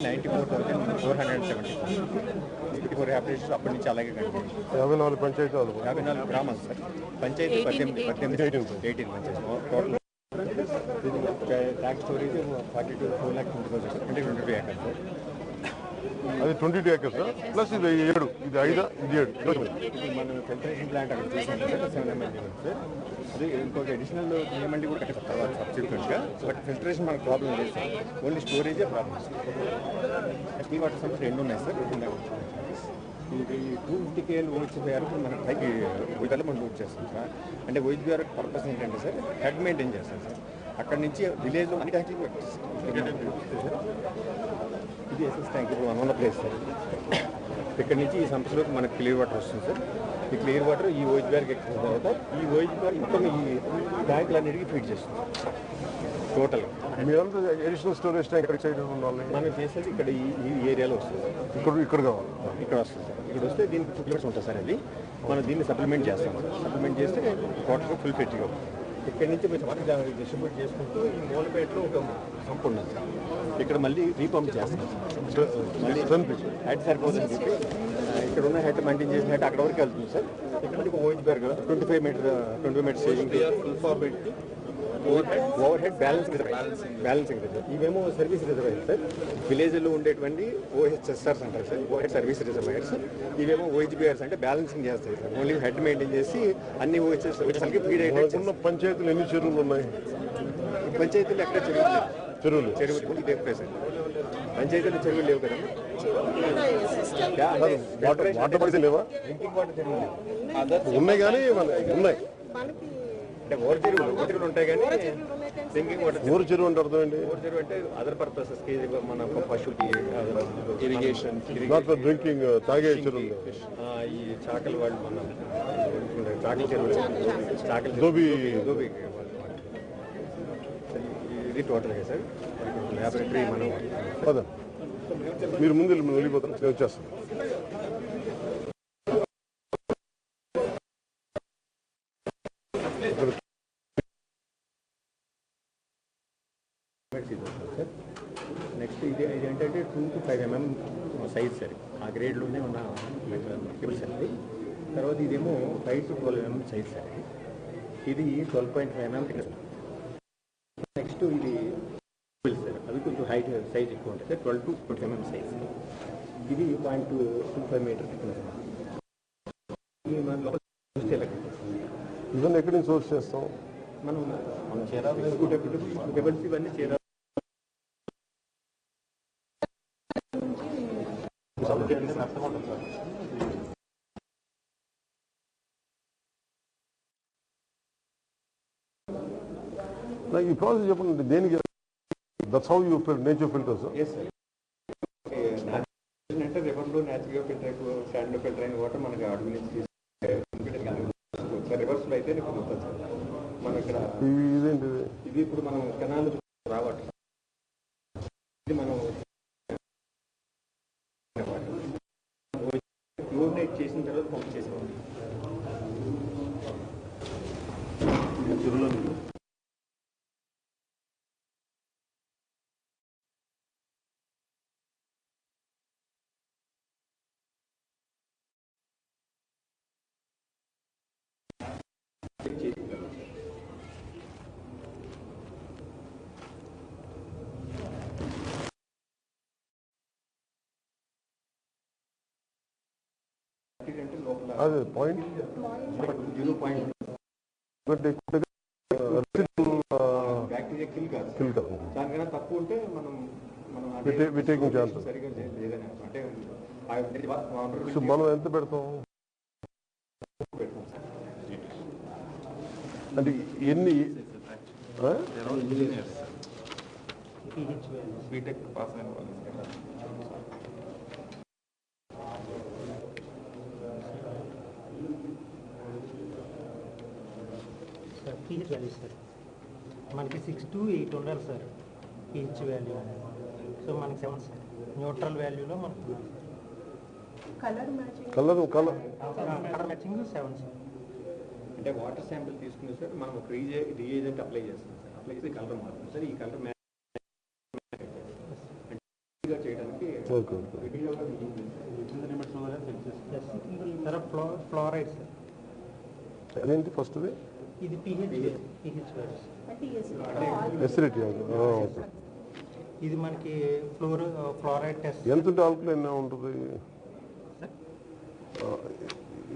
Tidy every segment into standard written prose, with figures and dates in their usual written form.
94,474 applications అప్పటి నుంచి అలాగే కంటిన్యూ. 54 పంచాయతీలు, 54 గ్రామాలు sir. Panchayat 18 panchayat total. Tax storage 4,20,000 అంటే 22 ఏకర్స్ సార్. అది 22 ఏకర్స్ ప్లస్ ఇది 7, ఇది 5, ఇది 7. ఇప్పుడు మనం ఫిల్టరేషన్ ప్లాంట్ అక్కడ చూసాం సార్, 7 MLD సార్. అది ఇంకొక అడిషనల్ MLD కూడా కట్టారు తర్వాత సబ్సిక్వెంట్గా. బట్ ఫిల్టరేషన్ మనకు ప్రాబ్లం లేదు సార్, ఓన్లీ స్టోరేజే ప్రాబ్లమ్ సార్. ఎస్టీ వాటర్ సంస్థ 2 ఉన్నాయి సార్. ఇది 250 KL OHBR మనం పైకి వీటిలో మనం నోట్ చేస్తాం సార్. అంటే OHBR పర్పస్ ఏంటంటే సార్, హెడ్ మెయింటైన్ చేస్తాం సార్. అక్కడ నుంచి విలేజ్లో అన్ని ట్యాంకులు ఇది ఎస్ఎస్ ట్యాంక్ ఇప్పుడు మన ఉన్న ప్లేస్ సార్. ఇక్కడ నుంచి ఈ సంస్థలోకి మనకు క్లియర్ వాటర్ వస్తుంది సార్. ఈ క్లియర్ వాటర్ ఈ OHBRకి ఎక్కిన తర్వాత ఈ OHBR మొత్తం ఈ ట్యాంకులన్నిటికీ ఫీడ్ చేస్తుంది టోటల్. మీరంతా అడిషనల్ స్టోరేజ్ ట్యాంక్ ఎక్కడ సైడ్ ఉండాలి? మనం చేసేది ఇక్కడ ఈ ఏరియాలో వస్తుంది సార్. ఇక్కడ కావాలి, ఇక్కడ వస్తుంది సార్. ఇక్కడ వస్తే దీనికి 2 కిలోమీటర్స్ ఉంటుంది సార్. అది మనం దీన్ని సప్లిమెంట్ చేస్తాం. సప్లిమెంట్ చేస్తే టోటల్గా ఫుల్ ఫిట్గా ఇక్కడి నుంచి మీరు డిస్ట్రిబ్యూట్ చేసుకుంటూ ఈ మూలపేటలో ఒక సంప్ ఉన్నది సార్. ఇక్కడ మళ్ళీ రీపంప్ చేస్తాం సార్. మళ్ళీ హెడ్ సరిపోతుందని చెప్పి ఇక్కడ ఉన్న హెడ్ మెయింటైన్ చేసిన హెడ్ అక్కడ వరకు వెళ్తుంది సార్. ఇక్కడ నుంచి ఒక OHBR 25 metre saving full format over head balancing reserve. ఇవేమో సర్వీస్ రిజర్వాయర్స్ సార్. విలేజ్లో ఉండేటువంటి OHSRs అంటారు sir, over head service reservoirs. ఇవేమో OHBRs అంటే బ్యాలెన్సింగ్ చేస్తాయి సార్. ఓన్లీ హెడ్ మెయింటైన్ చేసి అన్ని OHSRకి ఫీడ్ అయ్యే. పంచాయతీలు ఎన్ని చెరువులు ఉన్నాయి? పంచాయతీలు ఎక్కడ చెరువులు ఇదే ప్లేస్ అండి. పంచాయతీలు చెరువులు లేవు కదమ్మా. వాటర్ పడితే లేవా? డ్రింకింగ్ వాటర్ చెరువులు ఉన్నాయి, కానీ ఉన్నాయి. అంటే ఓవర్ చెరువులు ఉంటాయి కానీ డ్రింకింగ్ వాటర్ ఊరు చెరువు అంటే అర్థం ఏంటి? ఓవర్ చెరువు అంటే అదర్ పర్పసెస్కి మన పశువుకి ఇరిగేషన్ డ్రింకింగ్ తాగే చెరువులు. ఈ చాకలి వాళ్ళు మన చాకలి చెరువులు, చాకలి దోబి ఇది టోటల్గా సార్. ల్యాబొరేటరీ మనం మీరు ముందు వెళ్ళిపోతారు, నేను వచ్చేస్తాను. నెక్స్ట్ ఇది ఏంటంటే 2 to 5 mm సైజ్ సార్. ఆ గ్రేడ్లోనే ఉన్న కేబుల్స్ అండి. తర్వాత ఇదేమో 5 to 12 mm సైజ్ సార్. ఇది 12.5 mm. నెక్స్ట్ ఇది సార్, అవి కొంచెం హైట్ సైజ్ ఎక్కువ ఉంటుంది సార్. 12 to 20 mm size. ఇది 0.25 మీటర్ థిక్నెస్. ఇవన్నీ ఎక్కడి నుంచి సోర్స్ చేస్తాం? మనం చీరాలు వేసుకుంటేప్పుడు కేబుల్స్ ఇవన్నీ చీరాలు నాకు ఈ ప్రాసెస్ చెప్పండి, దేనికి? That's how you nature filters. అంటే రివర్లో న్యాచురల్గా ఫిల్టర్ అయిపో స్టాండ్లో ఫిల్టర్ అయిన వాటర్ మనకి అడుగు నుంచి తీసుకుంటారు. రివర్స్లో అయితే కుదురుతుంది సార్. మనం ఇక్కడ ఇదేంటి? ఇది ఇప్పుడు మనం కెనాల్ రావట్లేదు. ఇది మనం క్లోరినేట్ చేసిన తర్వాత పంప్ చేసేవాళ్ళం. చెరువులో అదే పాయింట్ 0.0 బ్యాక్టీరియా కిల్ కాదు. దానికన్నా తక్కువ ఉంటే మనం సరిగా లేదని అంటే మనం ఎంత పెడతాం? అంటే ఎన్ని బీటెక్ పాస్ అయిన వాళ్ళు pH వాల్యూ సార్ మనకి 6 to 8 ఉండాలి సార్ pH వాల్యూ. సో మనకి 7 సార్. న్యూట్రల్ వాల్యూలో మనకు కలర్ మ్యాచింగ్ 7 సార్. అంటే వాటర్ శాంపిల్ తీసుకునే సార్ మనం ఒక రీఏజెంట్ అప్లై చేస్తాం సార్. అప్లై చేసి కలర్ మారుతుంది సార్. ఈ కలర్ చేయడానికి మనకి okay okay sir fluoride sir. అదేంటి ఫస్ట్ది ఇది పిహెచ్ వాల్యూస్. Acidity okay. ఇది మనకి ఫ్లోరైడ్ టెస్ట్. ఎంత ఉంటే ఆల్కలైన్ ఉంటుంది?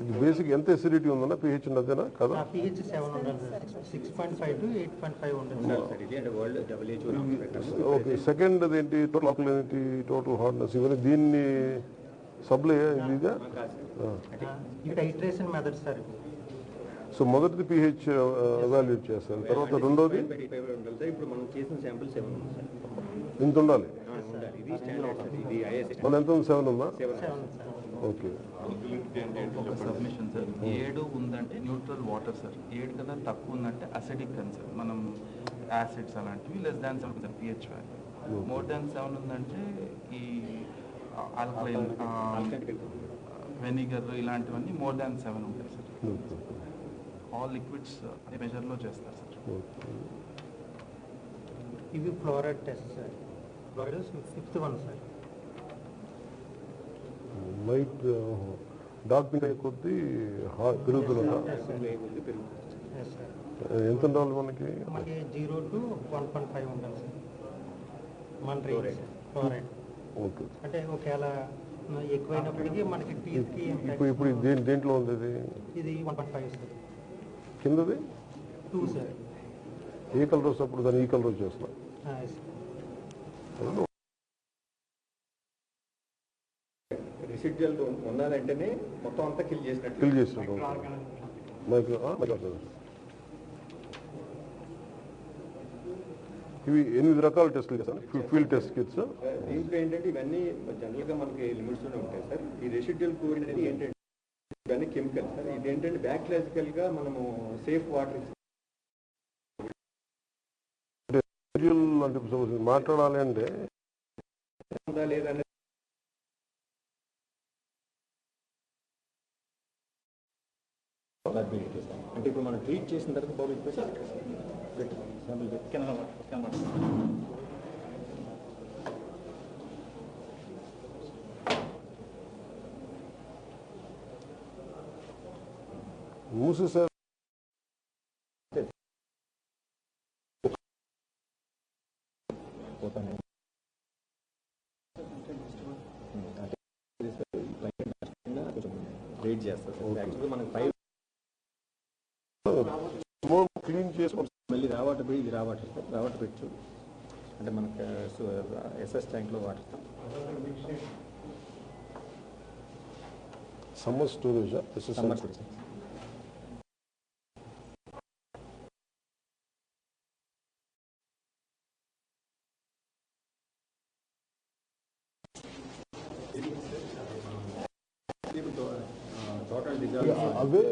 ఇది బేసిక్ ఎంత ఎసిడిటీ ఉందన్నా పిహెచ్ ఉన్నదేనా కదా? పిహెచ్ 7 ఉండాలి సార్. 6.5 to 8.5 ఉండాలి సార్. ఇది అంటే వరల్డ్ WHO. ఓకే. సెకండ్ అదేంటి టోటల్ ఆల్కలైనిటీ, టోటల్ హార్డ్నెస్, ఇవన్నీ దీన్ని సప్లై ఇదిగా. ఇది టైట్రేషన్ మెథడ్ సార్. సో మొదటిది పిహెచ్ ఎవాల్యుయేట్ చేస్తారు, తర్వాత రెండోది ఇప్పుడు మనం చేసిన శాంపుల్ 7 ఉంది సార్. ఇంత ఉండాలి. ఇది స్టాండర్డ్ సార్. ఇది ISA మన ఎంత ఉంది? 7 ఉందా? 7 సార్. ఓకే. ఒక సబ్మిషన్ సార్. 7 ఉందంటే న్యూట్రల్ వాటర్ సార్. 7 కదా తక్కువ ఉందంటే అసిడిక్ అని సార్. మనం యాసిడ్స్ అలాంటివి <7 sir pH value. More than 7 ఉందంటే ఈ ఆల్కలైన్, వెనిగర్ ఇలాంటివన్నీ మోర్ దాన్ 7 ఉంటాయి సార్. ఆల్ లిక్విడ్స్ అదే మెజర్లో చేస్తారు సార్. ఇవి fluoride test sir. Fluoride 5th one sir. Light dark pink అయ్యే కొద్దీ పెరుగుతున్నా ఎస్ సార్. ఎంత ఉండాలి మనకి? మనకి 0 to 1.5 ఉండాలి సార్ మన రేంజ్ ఫ్లోరైడ్. ఓకే. అంటే ఒకవేళ ఎక్కువైనప్పటికీ మనకి టీత్కి ఇప్పుడు దేంట్లో ఉంది ఇది? ఇది 1.5 సార్. కిందది 2 సార్. ఏ కలర్ వస్తే అప్పుడు దాన్ని ఈ కలర్ వచ్చేస్తున్నా. ఎస్. రెసిడ్యువల్ ఉన్నదంటేనే మొత్తం అంతా కిల్ చేసినట్టు. కిల్ చేసినట్టు. ఇవి 8 రకాల టెస్టులు చేస్తాను, ఫీల్డ్ టెస్ట్ కిట్స్. దీంట్లో ఏంటంటే ఇవన్నీ జనరల్ గా మనకి లిమిట్స్ లోనే ఉంటాయి సార్. ఈ రెసిడ్యువల్ క్లోరిన్ అనేది ఏంటంటే ఇవన్నీ కెమికల్ సార్. ఇది ఏంటంటే బ్యాక్లాజికల్ గా మనము సేఫ్ వాటర్ అంటే మాట్లాడాలి అంటే ఉందా లేదా అనేది అంటే ఇప్పుడు మనం ట్రీట్ చేసిన తర్వాత బాబు మూసేసారు. రేట్ చేస్తారు సార్. యాక్చువల్గా మనకి 5 క్లీన్ చేసుకో. మళ్ళీ రావాటర్ పోయి ఇది రావాటర్ సార్. రావాటర్ పెట్టు అంటే మనకి SS ట్యాంక్లో water. Summer storage summer sir. Total అవే